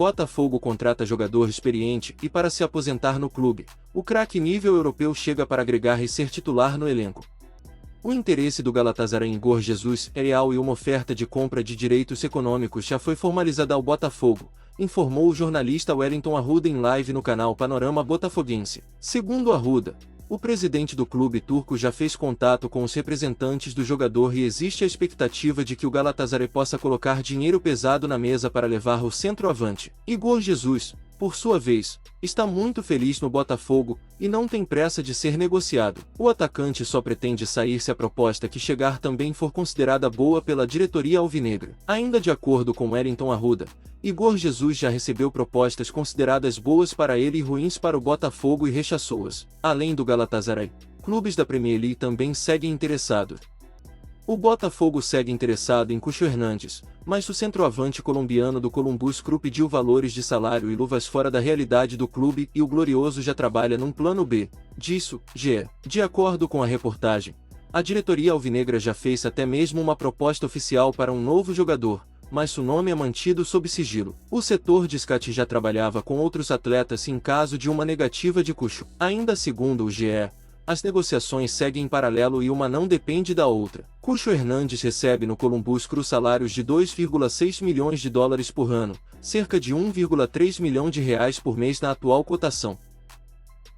Botafogo contrata jogador experiente e para se aposentar no clube, o craque nível europeu chega para agregar e ser titular no elenco. O interesse do Galatasaray em Igor Jesus é real e uma oferta de compra de direitos econômicos já foi formalizada ao Botafogo, informou o jornalista Wellington Arruda em live no canal Panorama Botafoguense. Segundo Arruda, o presidente do clube turco já fez contato com os representantes do jogador e existe a expectativa de que o Galatasaray possa colocar dinheiro pesado na mesa para levar o centroavante. Igor Jesus, por sua vez, está muito feliz no Botafogo e não tem pressa de ser negociado. O atacante só pretende sair se a proposta que chegar também for considerada boa pela diretoria alvinegra. Ainda de acordo com Wellington Arruda, Igor Jesus já recebeu propostas consideradas boas para ele e ruins para o Botafogo e rechaçou-as. Além do Galatasaray, clubes da Premier League também seguem interessados. O Botafogo segue interessado em Cucho Hernandes, mas o centroavante colombiano do Columbus Crew pediu valores de salário e luvas fora da realidade do clube e o Glorioso já trabalha num plano B, disso, GE. De acordo com a reportagem, a diretoria alvinegra já fez até mesmo uma proposta oficial para um novo jogador, mas o nome é mantido sob sigilo. O setor de scout já trabalhava com outros atletas em caso de uma negativa de Cucho. Ainda segundo o GE, as negociações seguem em paralelo e uma não depende da outra. Cucho Hernandes recebe no Columbus Crew salários de 2,6 milhões de dólares por ano, cerca de 1,3 milhão de reais por mês na atual cotação.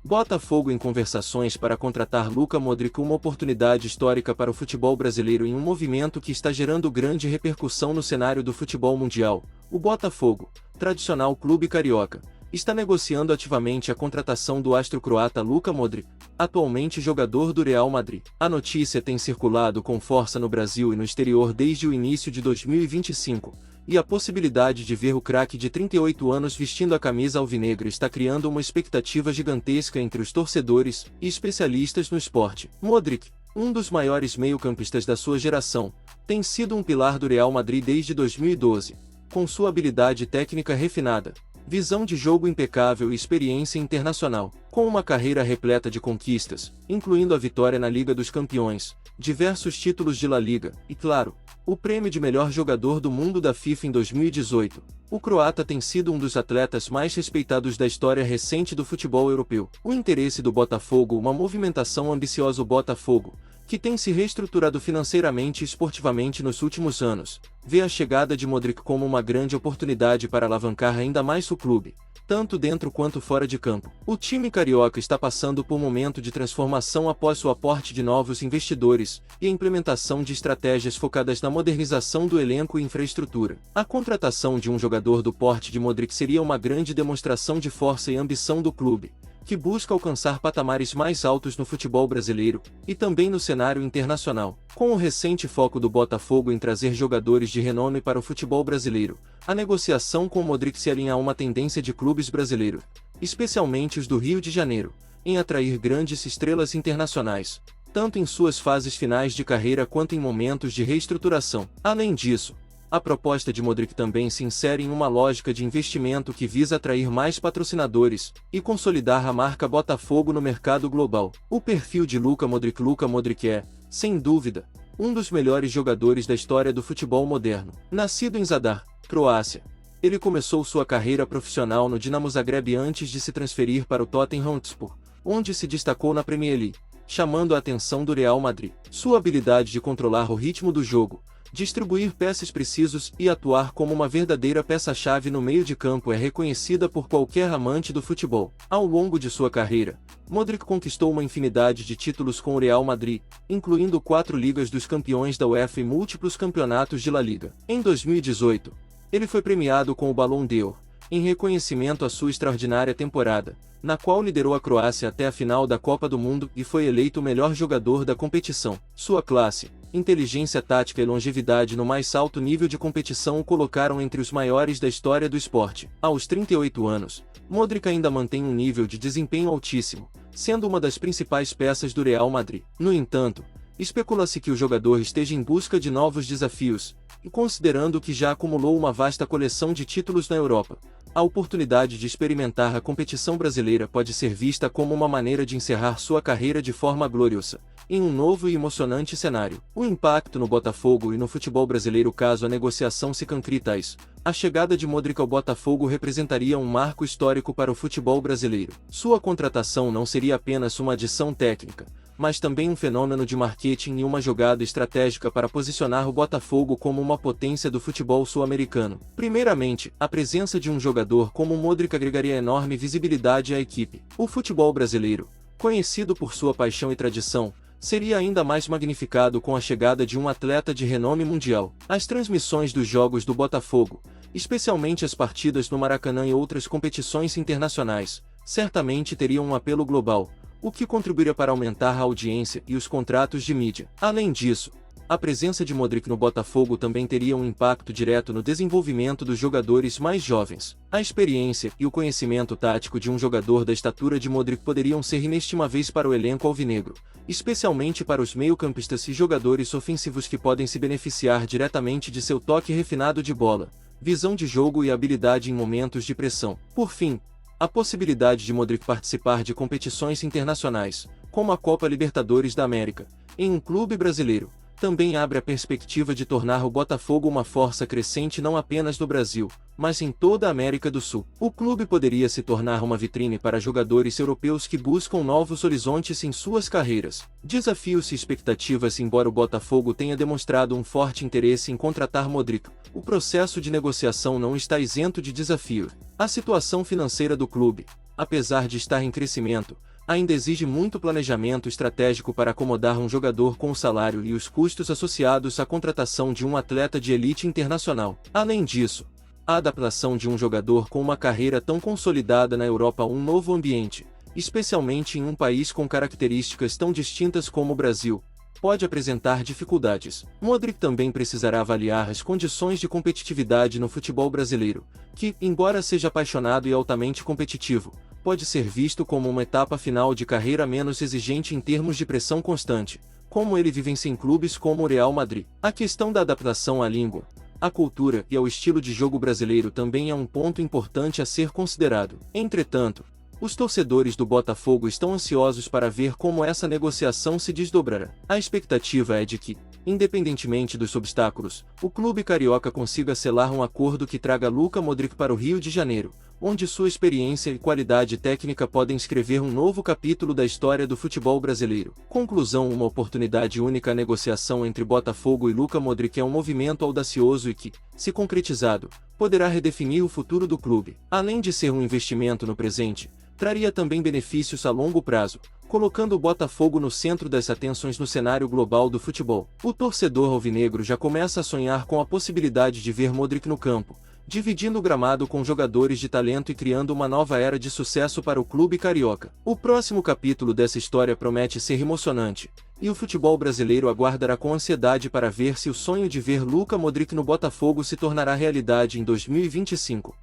Botafogo em conversações para contratar Luka Modric, uma oportunidade histórica para o futebol brasileiro em um movimento que está gerando grande repercussão no cenário do futebol mundial. O Botafogo, tradicional clube carioca, está negociando ativamente a contratação do astro croata Luka Modric, atualmente jogador do Real Madrid. A notícia tem circulado com força no Brasil e no exterior desde o início de 2025, e a possibilidade de ver o craque de 38 anos vestindo a camisa alvinegra está criando uma expectativa gigantesca entre os torcedores e especialistas no esporte. Modric, um dos maiores meio-campistas da sua geração, tem sido um pilar do Real Madrid desde 2012, com sua habilidade técnica refinada, visão de jogo impecável e experiência internacional. Com uma carreira repleta de conquistas, incluindo a vitória na Liga dos Campeões, diversos títulos de La Liga e, claro, o prêmio de melhor jogador do mundo da FIFA em 2018, o croata tem sido um dos atletas mais respeitados da história recente do futebol europeu. O interesse do Botafogo, uma movimentação ambiciosa. O Botafogo, que tem se reestruturado financeiramente e esportivamente nos últimos anos, vê a chegada de Modric como uma grande oportunidade para alavancar ainda mais o clube, tanto dentro quanto fora de campo. O time carioca está passando por um momento de transformação após o aporte de novos investidores e a implementação de estratégias focadas na modernização do elenco e infraestrutura. A contratação de um jogador do porte de Modric seria uma grande demonstração de força e ambição do clube, que busca alcançar patamares mais altos no futebol brasileiro e também no cenário internacional. Com o recente foco do Botafogo em trazer jogadores de renome para o futebol brasileiro, a negociação com Modric se alinha a uma tendência de clubes brasileiros, especialmente os do Rio de Janeiro, em atrair grandes estrelas internacionais, tanto em suas fases finais de carreira quanto em momentos de reestruturação. Além disso, a proposta de Modric também se insere em uma lógica de investimento que visa atrair mais patrocinadores e consolidar a marca Botafogo no mercado global. O perfil de Luka Modric é, sem dúvida, um dos melhores jogadores da história do futebol moderno. Nascido em Zadar, Croácia, ele começou sua carreira profissional no Dinamo Zagreb antes de se transferir para o Tottenham Hotspur, onde se destacou na Premier League, chamando a atenção do Real Madrid. Sua habilidade de controlar o ritmo do jogo, distribuir passes precisos e atuar como uma verdadeira peça-chave no meio de campo é reconhecida por qualquer amante do futebol. Ao longo de sua carreira, Modric conquistou uma infinidade de títulos com o Real Madrid, incluindo 4 Ligas dos Campeões da UEFA e múltiplos campeonatos de La Liga. Em 2018, ele foi premiado com o Ballon d'Or, em reconhecimento à sua extraordinária temporada, na qual liderou a Croácia até a final da Copa do Mundo e foi eleito o melhor jogador da competição. Sua classe, inteligência tática e longevidade no mais alto nível de competição o colocaram entre os maiores da história do esporte. Aos 38 anos, Modric ainda mantém um nível de desempenho altíssimo, sendo uma das principais peças do Real Madrid. No entanto, especula-se que o jogador esteja em busca de novos desafios, e considerando que já acumulou uma vasta coleção de títulos na Europa, A oportunidade de experimentar a competição brasileira pode ser vista como uma maneira de encerrar sua carreira de forma gloriosa, em um novo e emocionante cenário. O impacto no Botafogo e no futebol brasileiro caso a negociação se concretize. A chegada de Modric ao Botafogo representaria um marco histórico para o futebol brasileiro. Sua contratação não seria apenas uma adição técnica, mas também um fenômeno de marketing e uma jogada estratégica para posicionar o Botafogo como uma potência do futebol sul-americano. Primeiramente, a presença de um jogador como Modric agregaria enorme visibilidade à equipe. O futebol brasileiro, conhecido por sua paixão e tradição, seria ainda mais magnificado com a chegada de um atleta de renome mundial. As transmissões dos jogos do Botafogo, especialmente as partidas no Maracanã e outras competições internacionais, certamente teriam um apelo global, o que contribuiria para aumentar a audiência e os contratos de mídia. Além disso, a presença de Modric no Botafogo também teria um impacto direto no desenvolvimento dos jogadores mais jovens. A experiência e o conhecimento tático de um jogador da estatura de Modric poderiam ser inestimáveis para o elenco alvinegro, especialmente para os meio-campistas e jogadores ofensivos que podem se beneficiar diretamente de seu toque refinado de bola, visão de jogo e habilidade em momentos de pressão. Por fim, a possibilidade de Modric participar de competições internacionais, como a Copa Libertadores da América, em um clube brasileiro, também abre a perspectiva de tornar o Botafogo uma força crescente não apenas no Brasil, mas em toda a América do Sul. O clube poderia se tornar uma vitrine para jogadores europeus que buscam novos horizontes em suas carreiras. Desafios e expectativas. Embora o Botafogo tenha demonstrado um forte interesse em contratar Modric, o processo de negociação não está isento de desafio. A situação financeira do clube, apesar de estar em crescimento, ainda exige muito planejamento estratégico para acomodar um jogador com o salário e os custos associados à contratação de um atleta de elite internacional. Além disso, a adaptação de um jogador com uma carreira tão consolidada na Europa a um novo ambiente, especialmente em um país com características tão distintas como o Brasil, pode apresentar dificuldades. Modric também precisará avaliar as condições de competitividade no futebol brasileiro, que, embora seja apaixonado e altamente competitivo, pode ser visto como uma etapa final de carreira menos exigente em termos de pressão constante, como ele vivencia em clubes como o Real Madrid. A questão da adaptação à língua, à cultura e ao estilo de jogo brasileiro também é um ponto importante a ser considerado. Entretanto, os torcedores do Botafogo estão ansiosos para ver como essa negociação se desdobrará. A expectativa é de que, independentemente dos obstáculos, o clube carioca consiga selar um acordo que traga Luka Modric para o Rio de Janeiro, onde sua experiência e qualidade técnica podem escrever um novo capítulo da história do futebol brasileiro. Conclusão: uma oportunidade única. A negociação entre Botafogo e Luka Modric é um movimento audacioso e que, se concretizado, poderá redefinir o futuro do clube. Além de ser um investimento no presente, traria também benefícios a longo prazo, colocando o Botafogo no centro das atenções no cenário global do futebol. O torcedor alvinegro já começa a sonhar com a possibilidade de ver Modric no campo, dividindo o gramado com jogadores de talento e criando uma nova era de sucesso para o clube carioca. O próximo capítulo dessa história promete ser emocionante, e o futebol brasileiro aguardará com ansiedade para ver se o sonho de ver Luka Modric no Botafogo se tornará realidade em 2025.